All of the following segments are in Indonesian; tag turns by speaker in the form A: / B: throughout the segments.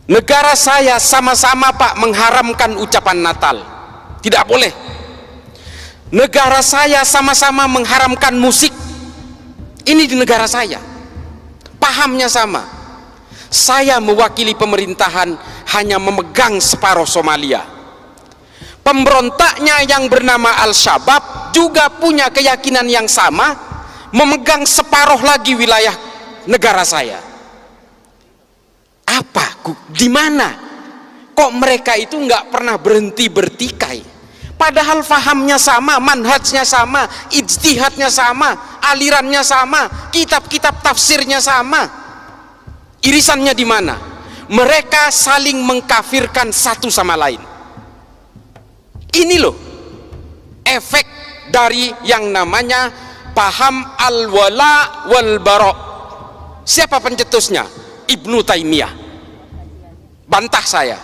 A: Negara saya sama-sama Pak mengharamkan ucapan Natal, tidak boleh. Negara saya sama-sama mengharamkan musik, ini di negara saya, pahamnya sama. Saya mewakili pemerintahan hanya memegang separuh Somalia. Pemberontaknya yang bernama Al-Shabaab juga punya keyakinan yang sama, memegang separuh lagi wilayah negara saya. Apa? Di mana? Kok mereka itu nggak pernah berhenti bertikai? Padahal fahamnya sama, manhajnya sama, ijtihadnya sama, alirannya sama, kitab-kitab tafsirnya sama. Irisannya di mana? Mereka saling mengkafirkan satu sama lain. Ini loh efek dari yang namanya paham al-wala wal bara. Siapa pencetusnya? Ibnu Taimiyah. Bantah saya.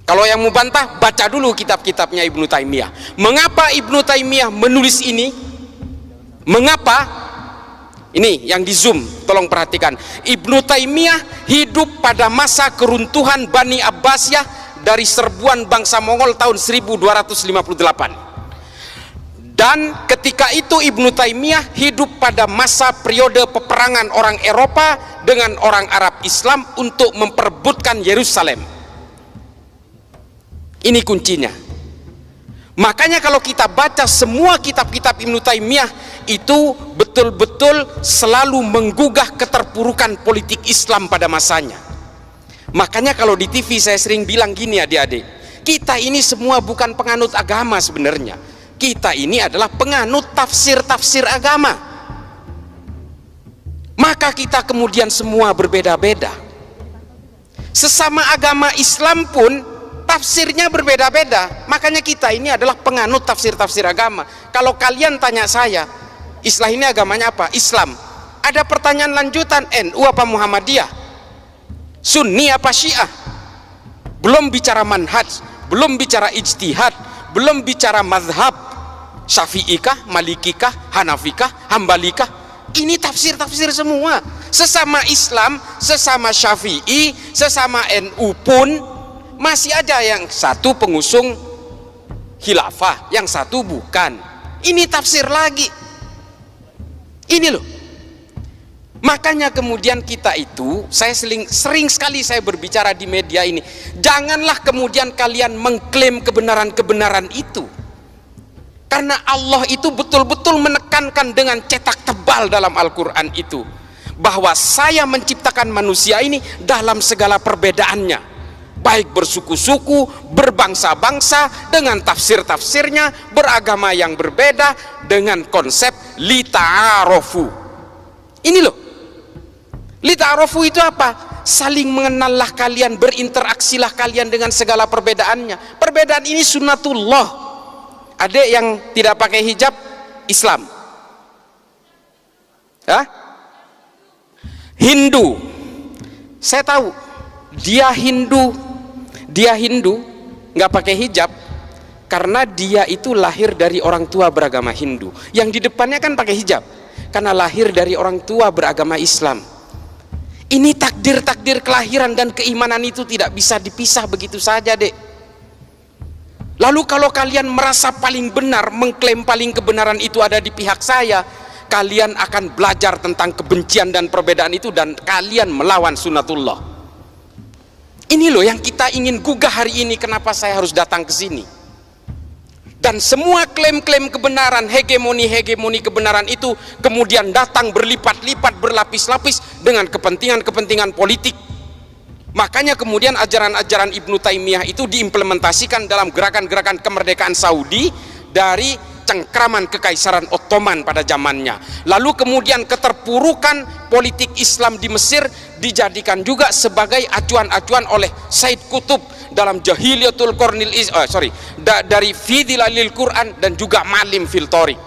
A: Kalau yang mau bantah, baca dulu kitab-kitabnya Ibnu Taimiyah. Mengapa Ibnu Taimiyah menulis ini? Mengapa? Ini yang di zoom, tolong perhatikan. Ibnu Taimiyah hidup pada masa keruntuhan Bani Abbasiyah dari serbuan bangsa Mongol tahun 1258. Dan ketika itu Ibnu Taimiyah hidup pada masa periode peperangan orang Eropa dengan orang Arab Islam untuk memperebutkan Yerusalem. Ini kuncinya. Makanya kalau kita baca semua kitab-kitab Ibnu Taimiyah itu betul-betul selalu menggugah keterpurukan politik Islam pada masanya. Makanya kalau di TV saya sering bilang gini adik-adik, kita ini semua bukan penganut agama sebenarnya. Kita ini adalah penganut tafsir-tafsir agama. Maka kita kemudian semua berbeda-beda. Sesama agama Islam pun tafsirnya berbeda-beda. Makanya kita ini adalah penganut tafsir-tafsir agama. Kalau kalian tanya saya, Islam ini agamanya apa? Islam. Ada pertanyaan lanjutan, NU apa Muhammadiyah? Sunni apa Syiah? Belum bicara manhaj, belum bicara ijtihad, belum bicara mazhab. Syafi'ikah, Malikikah, Hanafikah, Hambalikah? Ini tafsir-tafsir semua. Sesama Islam, sesama Syafi'i, sesama NU pun masih ada yang satu pengusung khilafah, yang satu bukan. Ini tafsir lagi. Ini loh. Makanya kemudian kita itu, saya sering sekali saya berbicara di media ini, janganlah kemudian kalian mengklaim kebenaran-kebenaran itu. Karena Allah itu betul-betul menekankan dengan cetak tebal dalam Al-Quran itu, bahwa saya menciptakan manusia ini dalam segala perbedaannya, baik bersuku-suku, berbangsa-bangsa, dengan tafsir-tafsirnya, beragama yang berbeda, dengan konsep lita'arofu. Ini loh, lita'arofu itu apa? Saling mengenallah kalian, berinteraksilah kalian dengan segala perbedaannya. Perbedaan ini sunnatullah. Adik yang tidak pakai hijab Islam, Hindu, saya tahu dia Hindu nggak pakai hijab karena dia itu lahir dari orang tua beragama Hindu. Yang di depannya kan pakai hijab karena lahir dari orang tua beragama Islam. Ini takdir-takdir kelahiran dan keimanan itu tidak bisa dipisah begitu saja, Dek. Lalu kalau kalian merasa paling benar, mengklaim paling kebenaran itu ada di pihak saya, kalian akan belajar tentang kebencian dan perbedaan itu, dan kalian melawan sunnatullah. Ini loh yang kita ingin gugah hari ini. Kenapa saya harus datang ke sini? Dan semua klaim-klaim kebenaran, hegemoni kebenaran itu kemudian datang berlipat-lipat, berlapis-lapis dengan kepentingan-kepentingan politik. Makanya kemudian ajaran-ajaran Ibnu Taimiyah itu diimplementasikan dalam gerakan-gerakan kemerdekaan Saudi dari cengkraman Kekaisaran Ottoman pada zamannya. Lalu kemudian keterpurukan politik Islam di Mesir dijadikan juga sebagai acuan-acuan oleh Said Qutb dalam Jahiliyatul Qarnil dari Fidilalil Quran dan juga Malim fil Tariq.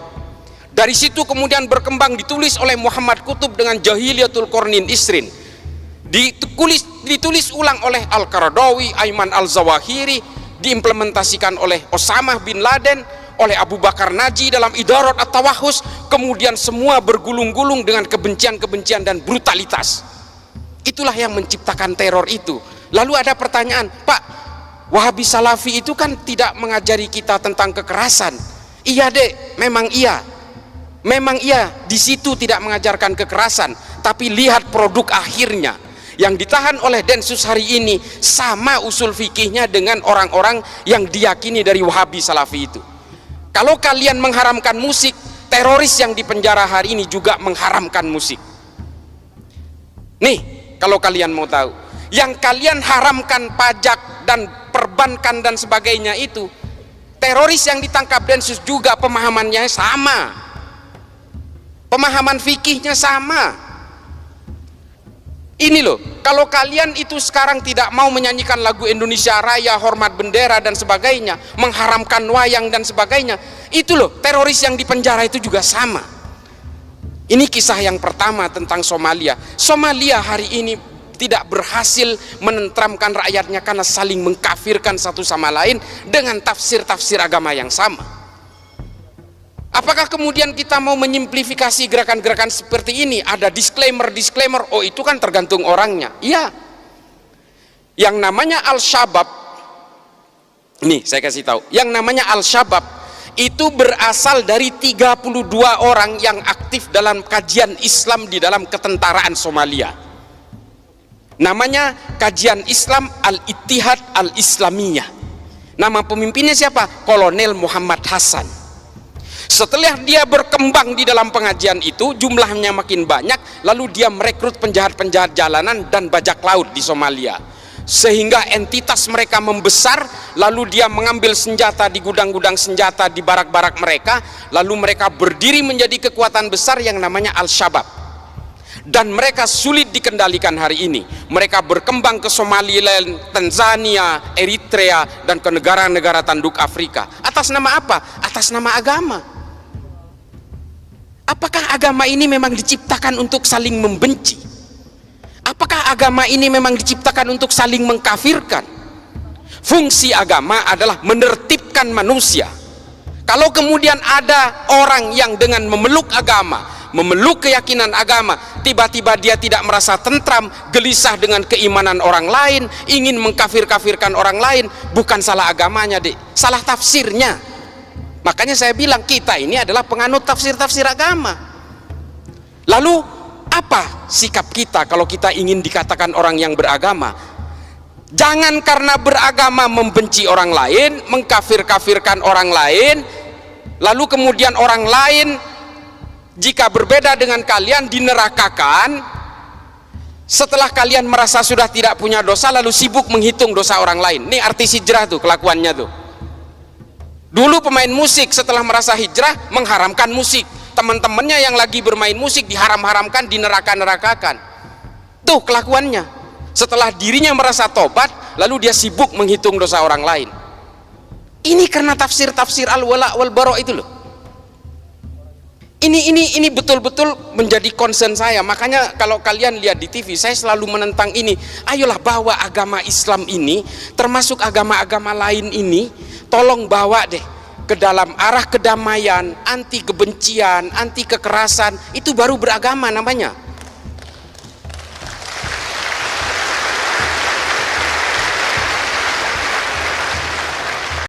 A: Dari situ kemudian berkembang, ditulis oleh Muhammad Qutb dengan Jahiliyatul Qarnin Isrin. Ditulis ulang oleh Al-Qaradawi, Ayman Al-Zawahiri, diimplementasikan oleh Osama bin Laden, oleh Abu Bakar Naji dalam Idarat At-Tawahus. Kemudian semua bergulung-gulung dengan kebencian-kebencian dan brutalitas. Itulah yang menciptakan teror itu. Lalu ada pertanyaan, Pak, Wahabi Salafi itu kan tidak mengajari kita tentang kekerasan. Iya dek, memang iya. Memang iya, di situ tidak mengajarkan kekerasan, tapi lihat produk akhirnya yang ditahan oleh Densus hari ini sama usul fikihnya dengan orang-orang yang diyakini dari Wahabi Salafi itu. Kalau kalian mengharamkan musik, teroris yang dipenjara hari ini juga mengharamkan musik. Nih, kalau kalian mau tahu, yang kalian haramkan pajak dan perbankan dan sebagainya itu, teroris yang ditangkap Densus juga pemahamannya sama. Pemahaman fikihnya sama. Ini loh, kalau kalian itu sekarang tidak mau menyanyikan lagu Indonesia Raya, hormat bendera dan sebagainya, mengharamkan wayang dan sebagainya, itu loh, teroris yang dipenjara itu juga sama. Ini kisah yang pertama tentang Somalia. Somalia hari ini tidak berhasil menenteramkan rakyatnya karena saling mengkafirkan satu sama lain dengan tafsir-tafsir agama yang sama. Apakah kemudian kita mau menyimplifikasi gerakan-gerakan seperti ini? Ada disclaimer, oh itu kan tergantung orangnya. Iya. Yang namanya Al-Shabaab, nih saya kasih tahu, yang namanya Al-Shabaab itu berasal dari 32 orang yang aktif dalam kajian Islam di dalam ketentaraan Somalia. Namanya Kajian Islam Al-Ittihad Al-Islamiyah. Nama pemimpinnya siapa? Kolonel Muhammad Hasan. Setelah dia berkembang di dalam pengajian itu, jumlahnya makin banyak, lalu dia merekrut penjahat-penjahat jalanan dan bajak laut di Somalia, sehingga entitas mereka membesar. Lalu dia mengambil senjata di gudang-gudang senjata di barak-barak mereka, lalu mereka berdiri menjadi kekuatan besar yang namanya Al-Shabaab, dan mereka sulit dikendalikan hari ini. Mereka berkembang ke Somaliland, Tanzania, Eritrea, dan ke negara-negara tanduk Afrika. Atas nama apa? Atas nama agama. Apakah agama ini memang diciptakan untuk saling membenci? Apakah agama ini memang diciptakan untuk saling mengkafirkan? Fungsi agama adalah menertibkan manusia. Kalau kemudian ada orang yang dengan memeluk agama, memeluk keyakinan agama, tiba-tiba dia tidak merasa tentram, gelisah dengan keimanan orang lain, ingin mengkafir-kafirkan orang lain, bukan salah agamanya, Dek, salah tafsirnya. Makanya saya bilang kita ini adalah penganut tafsir-tafsir agama. Lalu apa sikap kita kalau kita ingin dikatakan orang yang beragama? Jangan karena beragama membenci orang lain, mengkafir-kafirkan orang lain, lalu kemudian orang lain jika berbeda dengan kalian dinerakakan. Setelah kalian merasa sudah tidak punya dosa, lalu sibuk menghitung dosa orang lain. Ini artis hijrah tuh kelakuannya tuh. Dulu pemain musik setelah merasa hijrah mengharamkan musik, teman-temannya yang lagi bermain musik diharam-haramkan, dineraka-nerakakan. Tuh kelakuannya. Setelah dirinya merasa tobat, lalu dia sibuk menghitung dosa orang lain. Ini karena tafsir-tafsir al-wala wal-bara itu loh. Ini betul-betul menjadi concern saya. Makanya kalau kalian lihat di TV, saya selalu menentang ini. Ayolah bawa agama Islam ini, termasuk agama-agama lain ini, tolong bawa deh ke dalam arah kedamaian, anti kebencian, anti kekerasan. Itu baru beragama namanya.